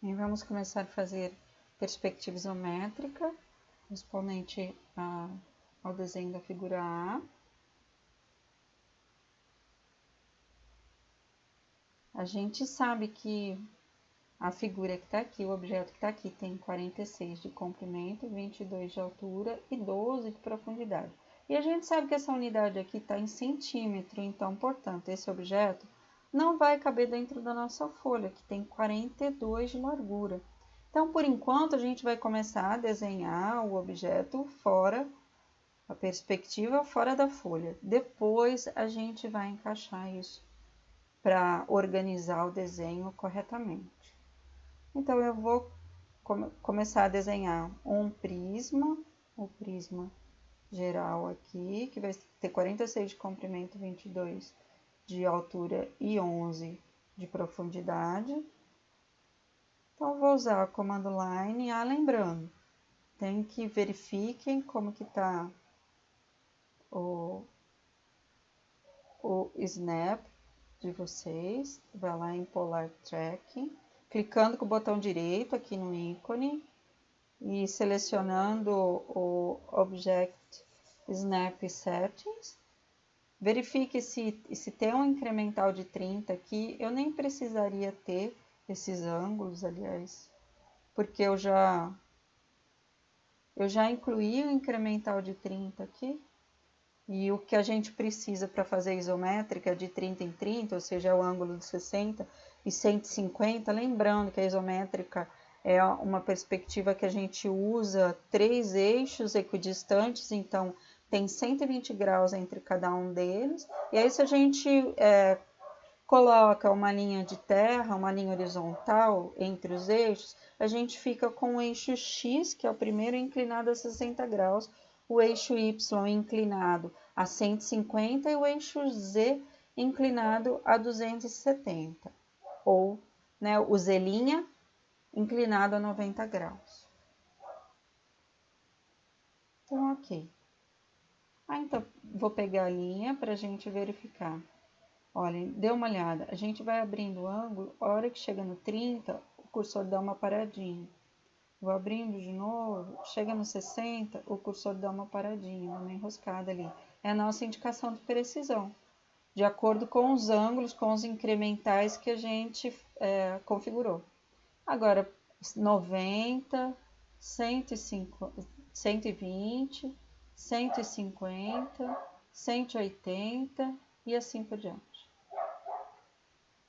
E vamos começar a fazer perspectiva isométrica, correspondente ao desenho da figura A. A gente sabe que a figura que está aqui, o objeto que está aqui, tem 46 de comprimento, 22 de altura e 12 de profundidade. E a gente sabe que essa unidade aqui está em centímetro, então, portanto, esse objeto não vai caber dentro da nossa folha, que tem 42 de largura. Então, por enquanto, a gente vai começar a desenhar o objeto fora, a perspectiva fora da folha. Depois, a gente vai encaixar isso para organizar o desenho corretamente. Então, eu vou começar a desenhar um prisma, o prisma geral aqui, que vai ter 46 de comprimento, 22 de altura e 11 de profundidade. Então, vou usar o comando line. Lembrando, tem que verifiquem como que está o snap de vocês. Vai lá em Polar Tracking, clicando com o botão direito aqui no ícone e selecionando o Object Snap Settings. Verifique se tem um incremental de 30 aqui. Eu nem precisaria ter esses ângulos, aliás, porque eu já incluí o incremental de 30 aqui. E o que a gente precisa para fazer isométrica é de 30 em 30, ou seja, o ângulo de 60 e 150. Lembrando que a isométrica é uma perspectiva que a gente usa 3 eixos equidistantes, então tem 120 graus entre cada um deles. E aí, se a gente coloca uma linha de terra, uma linha horizontal entre os eixos, a gente fica com o eixo X, que é o primeiro, inclinado a 60 graus, o eixo Y inclinado a 150 e o eixo Z inclinado a 270, ou o Z' inclinado a 90 graus. Então, ok. Então, vou pegar a linha para a gente verificar. Olha, dê uma olhada, a gente vai abrindo o ângulo, a hora que chega no 30, o cursor dá uma paradinha. Vou abrindo de novo, chega no 60, o cursor dá uma paradinha, uma enroscada ali. É a nossa indicação de precisão, de acordo com os ângulos, com os incrementais que a gente configurou. Agora, 90, 150, 120, 150, 180 e assim por diante.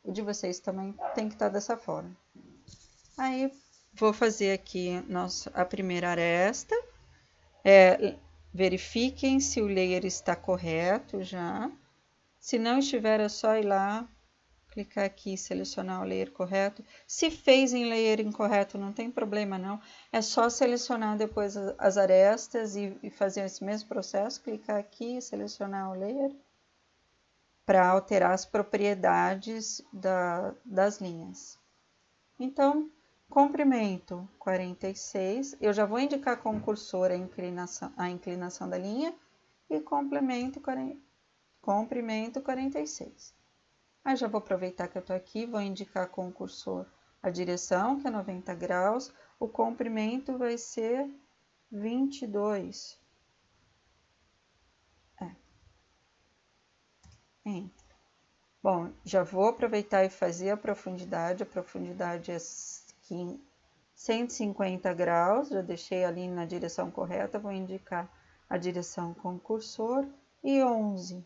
O de vocês também tem que estar dessa forma. Aí, vou fazer aqui a primeira aresta. Verifiquem se o layer está correto já. Se não estiver, é só ir lá, clicar aqui e selecionar o layer correto. Se fez em layer incorreto, não tem problema não. É só selecionar depois as arestas e fazer esse mesmo processo. Clicar aqui e selecionar o layer para alterar as propriedades das linhas. Então, comprimento 46, eu já vou indicar com o cursor a inclinação da linha, e comprimento 46. Aí já vou aproveitar que eu estou aqui, vou indicar com o cursor a direção, que é 90 graus, o comprimento vai ser 22. Enter. Bom, já vou aproveitar e fazer a profundidade é 150 graus, já deixei ali na direção correta, vou indicar a direção com o cursor e 11.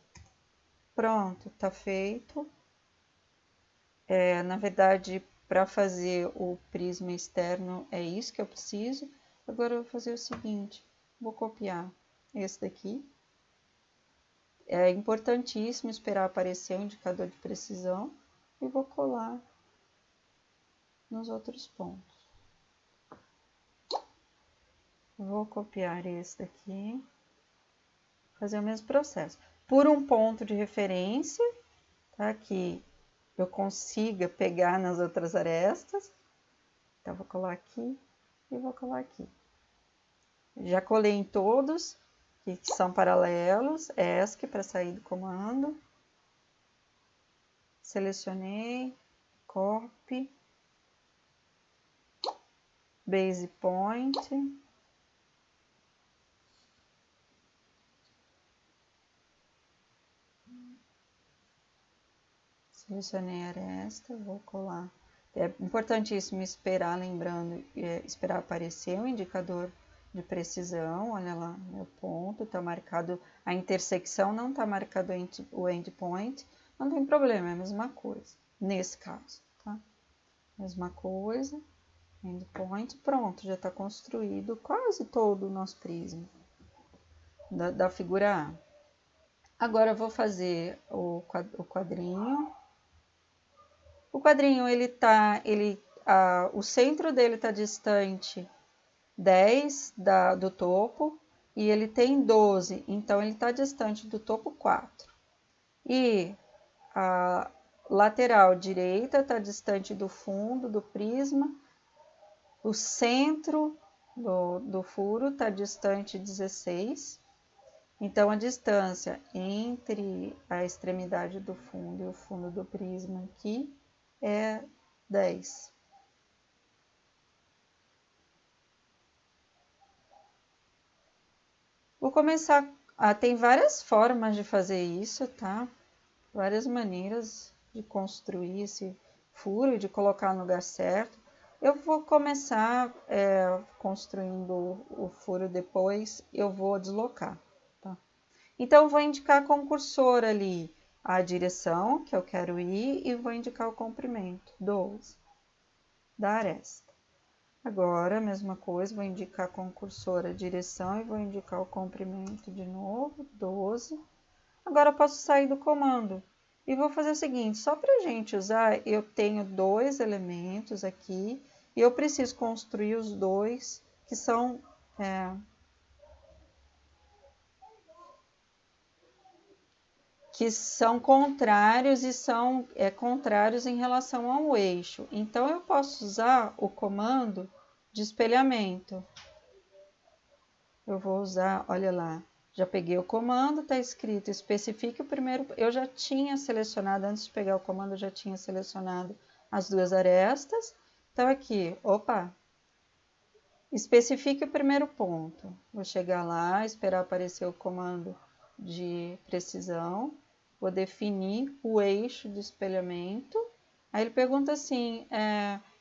Pronto, tá feito. Na verdade, para fazer o prisma externo é isso que eu preciso. Agora eu vou fazer o seguinte, vou copiar esse daqui. É importantíssimo esperar aparecer o indicador de precisão e vou colar nos outros pontos. Vou copiar esse daqui, fazer o mesmo processo. Por um ponto de referência, tá? Que eu consiga pegar nas outras arestas. Então, vou colar aqui e vou colar aqui. Já colei em todos, que são paralelos, ESC para sair do comando. Selecionei, copy. base point, selecionei a aresta, vou colar. É importantíssimo esperar, lembrando, esperar aparecer o indicador de precisão. Olha lá, meu ponto está marcado, a intersecção não está marcado o endpoint, não tem problema, é a mesma coisa, nesse caso, tá? Mesma coisa, endpoint, pronto, já está construído quase todo o nosso prisma da figura A. Agora eu vou fazer o quadrinho. O quadrinho, o centro dele está distante 10 do topo e ele tem 12, então ele está distante do topo 4. E a lateral direita está distante do fundo do prisma, o centro do furo está distante 16, então a distância entre a extremidade do fundo e o fundo do prisma aqui é 10. Vou começar. Tem várias formas de fazer isso, tá? Várias maneiras de construir esse furo e de colocar no lugar certo. Eu vou começar construindo o furo, depois eu vou deslocar, tá? Então, eu vou indicar com o cursor ali a direção que eu quero ir e vou indicar o comprimento, 12, da aresta. Agora, a mesma coisa, vou indicar com o cursor a direção e vou indicar o comprimento de novo, 12. Agora, eu posso sair do comando e vou fazer o seguinte, só para a gente usar, eu tenho dois elementos aqui e eu preciso construir os dois que são contrários e são contrários em relação ao eixo. Então, eu posso usar o comando de espelhamento. Eu vou usar, olha lá, já peguei o comando, está escrito especifique o primeiro. Eu já tinha selecionado, antes de pegar o comando, eu já tinha selecionado as duas arestas. Então, aqui, opa, especifique o primeiro ponto. Vou chegar lá, esperar aparecer o comando de precisão. Vou definir o eixo de espelhamento. Aí ele pergunta assim,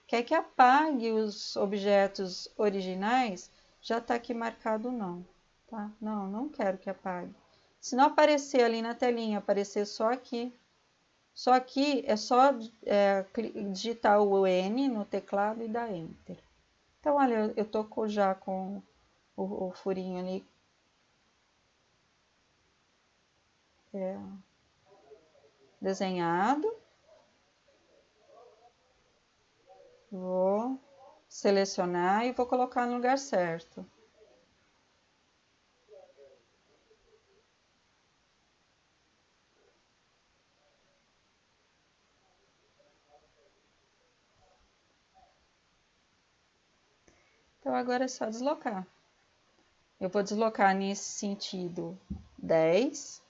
quer que apague os objetos originais? Já está aqui marcado não, tá? Não, não quero que apague. Se não aparecer ali na telinha, aparecer só aqui é só digitar o N no teclado e dar Enter. Então, olha, eu estou já com o furinho ali desenhado. Vou selecionar e vou colocar no lugar certo. Então, agora é só deslocar. Eu vou deslocar nesse sentido 10.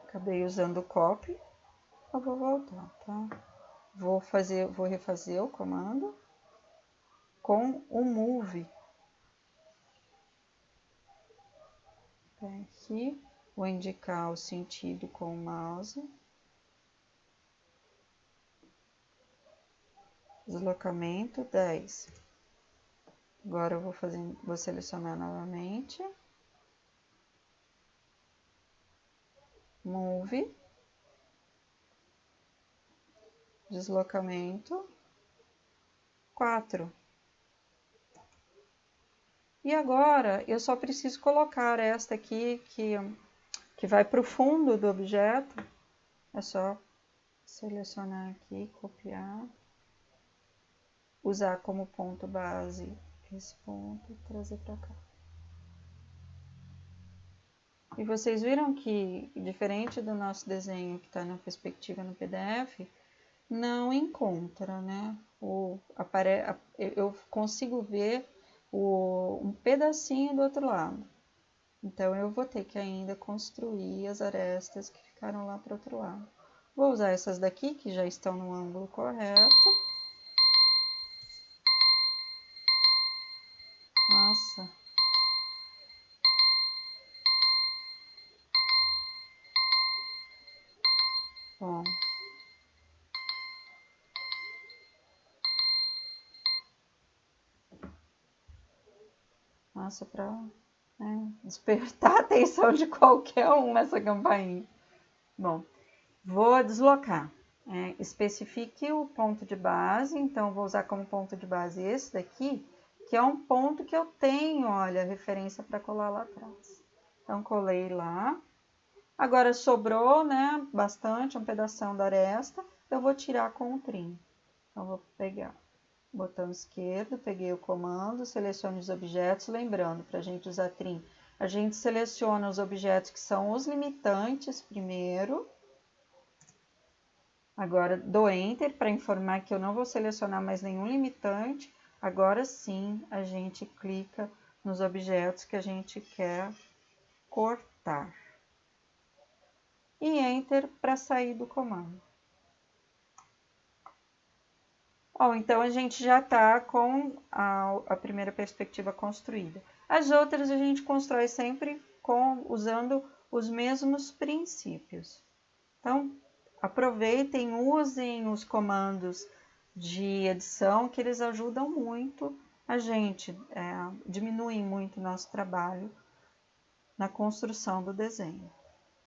Acabei usando o copy. Eu vou voltar, tá? Vou refazer o comando com o move. Aqui, vou indicar o sentido com o mouse. Deslocamento 10. Agora eu vou selecionar novamente. Move. Deslocamento 4. E agora eu só preciso colocar esta aqui que vai para o fundo do objeto. É só selecionar aqui, copiar, usar como ponto base esse ponto e trazer para cá. E vocês viram que, diferente do nosso desenho que está na perspectiva no PDF, não encontra, né? Eu consigo ver um pedacinho do outro lado. Então, eu vou ter que ainda construir as arestas que ficaram lá para o outro lado. Vou usar essas daqui, que já estão no ângulo correto. Nossa. Bom. Nossa, para despertar a atenção de qualquer um nessa campainha. Bom, vou deslocar. Especifique o ponto de base, então vou usar como ponto de base esse daqui, que é um ponto que eu tenho, olha, referência para colar lá atrás. Então, colei lá. Agora, sobrou, né, bastante, um pedação da aresta, eu vou tirar com o trim. Então, vou pegar o botão esquerdo, peguei o comando, seleciono os objetos, lembrando, para a gente usar trim, a gente seleciona os objetos que são os limitantes primeiro. Agora, dou Enter para informar que eu não vou selecionar mais nenhum limitante. Agora sim, a gente clica nos objetos que a gente quer cortar. E Enter para sair do comando. Bom, então a gente já está com a primeira perspectiva construída. As outras a gente constrói sempre usando os mesmos princípios. Então, aproveitem, usem os comandos de edição, que eles ajudam muito a gente, diminuem muito o nosso trabalho na construção do desenho.